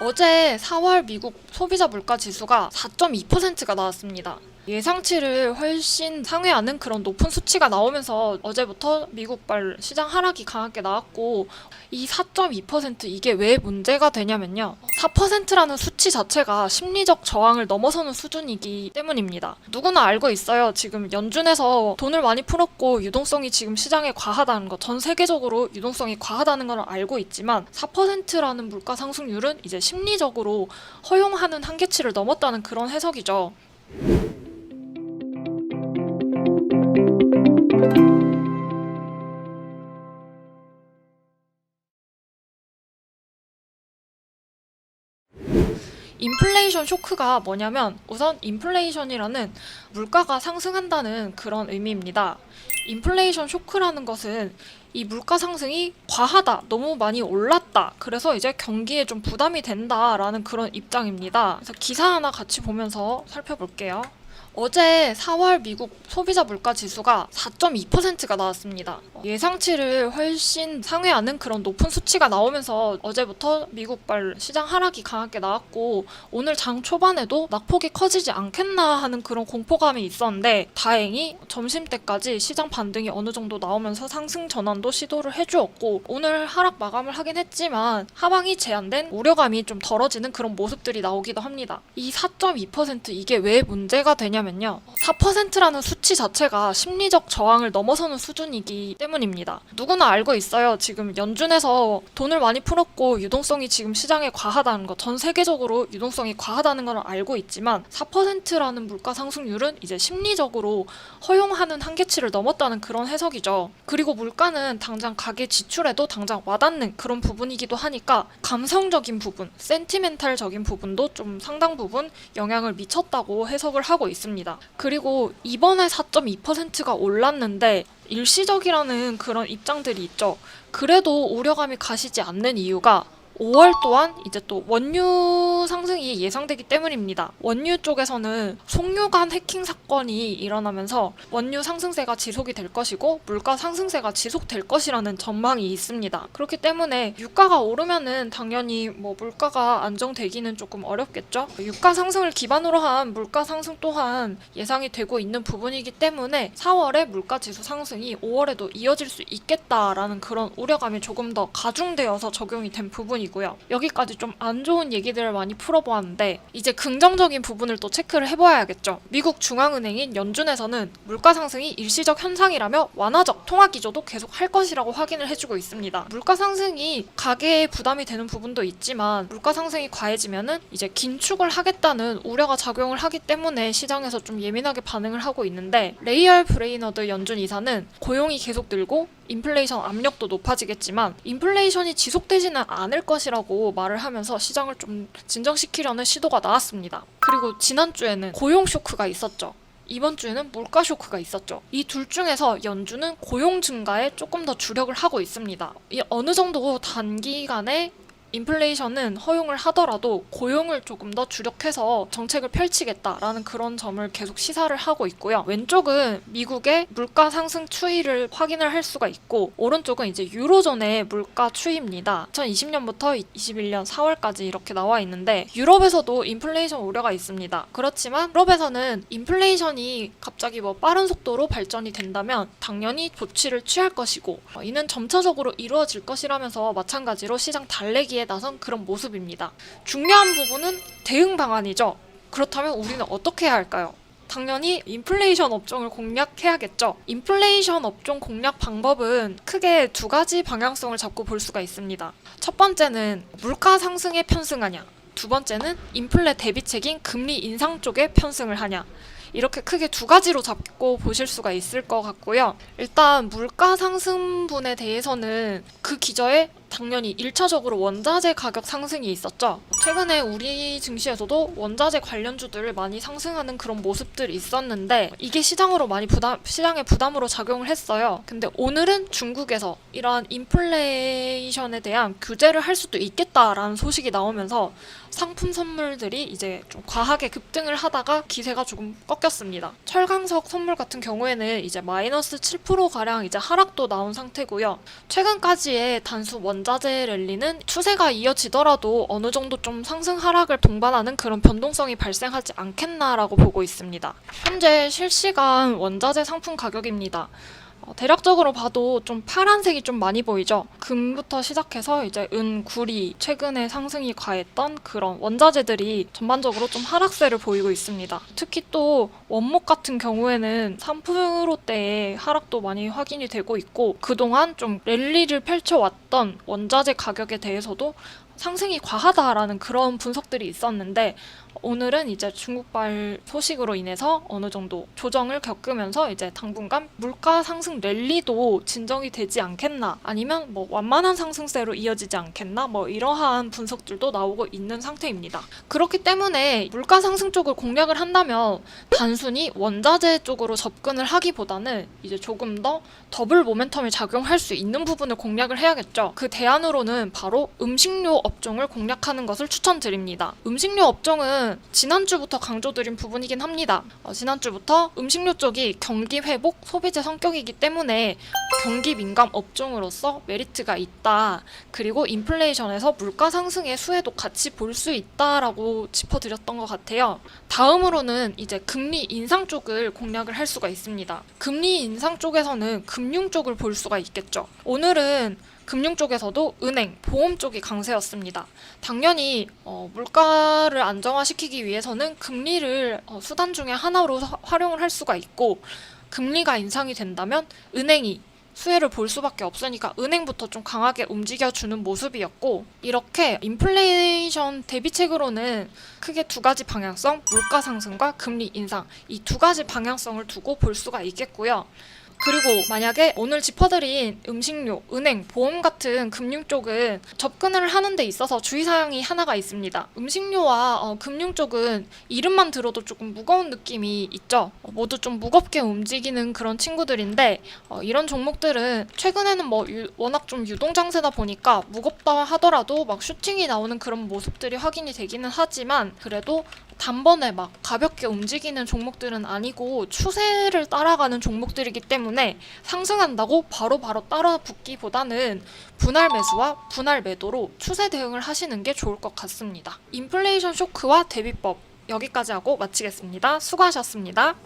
어제 4월 미국 소비자 물가 지수가 4.2%가 나왔습니다. 예상치를 훨씬 상회하는 그런 높은 수치가 나오면서 어제부터 미국발 시장 하락이 강하게 나왔고, 이 4.2% 이게 왜 문제가 되냐면요. 4%라는 수치 자체가 심리적 저항을 넘어서는 수준이기 때문입니다. 누구나 알고 있어요. 지금 연준에서 돈을 많이 풀었고 유동성이 지금 시장에 과하다는 거, 전 세계적으로 유동성이 과하다는 걸 알고 있지만 4%라는 물가 상승률은 이제 심리적으로 허용하는 한계치를 넘었다는 그런 해석이죠. 인플레이션 쇼크가 뭐냐면, 우선 인플레이션이라는 물가가 상승한다는 그런 의미입니다. 인플레이션 쇼크라는 것은 이 물가 상승이 과하다, 너무 많이 올랐다, 그래서 이제 경기에 좀 부담이 된다라는 그런 입장입니다. 그래서 기사 하나 같이 보면서 살펴볼게요. 어제 4월 미국 소비자 물가 지수가 4.2%가 나왔습니다. 예상치를 훨씬 상회하는 그런 높은 수치가 나오면서 어제부터 미국발 시장 하락이 강하게 나왔고, 오늘 장 초반에도 낙폭이 커지지 않겠나 하는 그런 공포감이 있었는데, 다행히 점심때까지 시장 반등이 어느 정도 나오면서 상승 전환도 시도를 해주었고, 오늘 하락 마감을 하긴 했지만 하방이 제한된 우려감이 좀 덜어지는 그런 모습들이 나오기도 합니다. 이 4.2% 이게 왜 문제가 되냐면요. 4%라는 수치 자체가 심리적 저항을 넘어서는 수준이기 때문입니다. 누구나 알고 있어요. 지금 연준에서 돈을 많이 풀었고 유동성이 지금 시장에 과하다는 거, 전 세계적으로 유동성이 과하다는 걸 알고 있지만 4%라는 물가 상승률은 이제 심리적으로 허용하는 한계치를 넘었다는 그런 해석이죠. 그리고 물가는 당장 가계 지출에도 당장 와닿는 그런 부분이기도 하니까 감성적인 부분, 센티멘탈적인 부분도 좀 상당 부분 영향을 미쳤다고 해석을 하고 있습니다. 그리고 이번에 4.2%가 올랐는데 일시적이라는 그런 입장들이 있죠. 그래도 우려감이 가시지 않는 이유가 5월 또한 이제 또 원유 상승이 예상되기 때문입니다. 원유 쪽에서는 송유관 해킹 사건이 일어나면서 원유 상승세가 지속이 될 것이고 물가 상승세가 지속될 것이라는 전망이 있습니다. 그렇기 때문에 유가가 오르면은 당연히 뭐 물가가 안정되기는 조금 어렵겠죠. 유가 상승을 기반으로 한 물가 상승 또한 예상이 되고 있는 부분이기 때문에 4월에 물가 지수 상승이 5월에도 이어질 수 있겠다라는 그런 우려감이 조금 더 가중되어서 적용이 된 부분이고요. 여기까지 좀 안 좋은 얘기들을 많이 풀어보았는데, 이제 긍정적인 부분을 또 체크를 해봐야겠죠. 미국 중앙은행인 연준에서는 물가 상승이 일시적 현상이라며 완화적 통화 기조도 계속 할 것이라고 확인을 해주고 있습니다. 물가 상승이 가계에 부담이 되는 부분도 있지만 물가 상승이 과해지면은 이제 긴축을 하겠다는 우려가 작용을 하기 때문에 시장에서 좀 예민하게 반응을 하고 있는데, 레이얼 브레이너드 연준 이사는 고용이 계속 늘고 인플레이션 압력도 높아지겠지만 인플레이션이 지속되지는 않을 것이라고 말을 하면서 시장을 좀 진정시키려는 시도가 나왔습니다. 그리고 지난주에는 고용 쇼크가 있었죠. 이번 주에는 물가 쇼크가 있었죠. 이 둘 중에서 연준은 고용 증가에 조금 더 주력을 하고 있습니다. 이 어느 정도 단기간에 인플레이션은 허용을 하더라도 고용을 조금 더 주력해서 정책을 펼치겠다라는 그런 점을 계속 시사를 하고 있고요. 왼쪽은 미국의 물가 상승 추이를 확인을 할 수가 있고, 오른쪽은 이제 유로존의 물가 추이입니다. 2020년부터 21년 4월까지 이렇게 나와 있는데, 유럽에서도 인플레이션 우려가 있습니다. 그렇지만 유럽에서는 인플레이션이 갑자기 뭐 빠른 속도로 발전이 된다면 당연히 조치를 취할 것이고, 이는 점차적으로 이루어질 것이라면서 마찬가지로 시장 달래기 나선 그런 모습입니다. 중요한 부분은 대응 방안이죠. 그렇다면 우리는 어떻게 해야 할까요? 당연히 인플레이션 업종을 공략해야겠죠. 인플레이션 업종 공략 방법은 크게 두 가지 방향성을 잡고 볼 수가 있습니다. 첫 번째는 물가 상승에 편승하냐, 두 번째는 인플레 대비책인 금리 인상 쪽에 편승을 하냐, 이렇게 크게 두 가지로 잡고 보실 수가 있을 것 같고요. 일단 물가 상승분에 대해서는 그 기저에 당연히 1차적으로 원자재 가격 상승이 있었죠. 최근에 우리 증시에서도 원자재 관련주들을 많이 상승하는 그런 모습들이 있었는데, 이게 시장에 부담으로 작용을 했어요. 근데 오늘은 중국에서 이러한 인플레이션에 대한 규제를 할 수도 있겠다라는 소식이 나오면서 상품 선물들이 이제 좀 과하게 급등을 하다가 기세가 조금 꺾였습니다. 철강석 선물 같은 경우에는 이제 마이너스 7%가량 이제 하락도 나온 상태고요. 최근까지의 단수 원 원자재 랠리는 추세가 이어지더라도 어느 정도 좀 상승 하락을 동반하는 그런 변동성이 발생하지 않겠나라고 보고 있습니다. 현재 실시간 원자재 상품 가격입니다. 대략적으로 봐도 좀 파란색이 좀 많이 보이죠? 금부터 시작해서 이제 은, 구리, 최근에 상승이 과했던 그런 원자재들이 전반적으로 좀 하락세를 보이고 있습니다. 특히 또 원목 같은 경우에는 3%대의 하락도 많이 확인이 되고 있고, 그동안 좀 랠리를 펼쳐왔던 원자재 가격에 대해서도 상승이 과하다라는 그런 분석들이 있었는데, 오늘은 이제 중국발 소식으로 인해서 어느 정도 조정을 겪으면서 이제 당분간 물가 상승 랠리도 진정이 되지 않겠나, 아니면 뭐 완만한 상승세로 이어지지 않겠나, 뭐 이러한 분석들도 나오고 있는 상태입니다. 그렇기 때문에 물가 상승 쪽을 공략을 한다면 단순히 원자재 쪽으로 접근을 하기보다는 이제 조금 더 더블 모멘텀이 작용할 수 있는 부분을 공략을 해야겠죠. 그 대안으로는 바로 음식료 업종을 공략하는 것을 추천드립니다. 음식료 업종은 지난주부터 강조드린 부분이긴 합니다. 지난주부터 음식료 쪽이 경기 회복, 소비재 성격이기 때문에 경기 민감 업종으로서 메리트가 있다. 그리고 인플레이션에서 물가 상승의 수혜도 같이 볼 수 있다라고 짚어드렸던 것 같아요. 다음으로는 이제 금리 인상 쪽을 공략을 할 수가 있습니다. 금리 인상 쪽에서는 금융 쪽을 볼 수가 있겠죠. 오늘은 금융 쪽에서도 은행, 보험 쪽이 강세였습니다. 당연히 물가를 안정화시키기 위해서는 금리를 수단 중에 하나로 활용을 할 수가 있고, 금리가 인상이 된다면 은행이 수혜를 볼 수밖에 없으니까 은행부터 좀 강하게 움직여주는 모습이었고, 이렇게 인플레이션 대비책으로는 크게 두 가지 방향성, 물가 상승과 금리 인상, 이 두 가지 방향성을 두고 볼 수가 있겠고요. 그리고 만약에 오늘 짚어드린 음식료, 은행, 보험 같은 금융 쪽은 접근을 하는 데 있어서 주의사항이 하나가 있습니다. 음식료와 금융 쪽은 이름만 들어도 조금 무거운 느낌이 있죠. 모두 좀 무겁게 움직이는 그런 친구들인데, 이런 종목들은 최근에는 뭐 워낙 좀 유동장세다 보니까 무겁다 하더라도 막 슈팅이 나오는 그런 모습들이 확인이 되기는 하지만, 그래도 단번에 막 가볍게 움직이는 종목들은 아니고 추세를 따라가는 종목들이기 때문에 상승한다고 바로바로 따라 붙기보다는 분할 매수와 분할 매도로 추세 대응을 하시는 게 좋을 것 같습니다. 인플레이션 쇼크와 대비법, 여기까지 하고 마치겠습니다. 수고하셨습니다.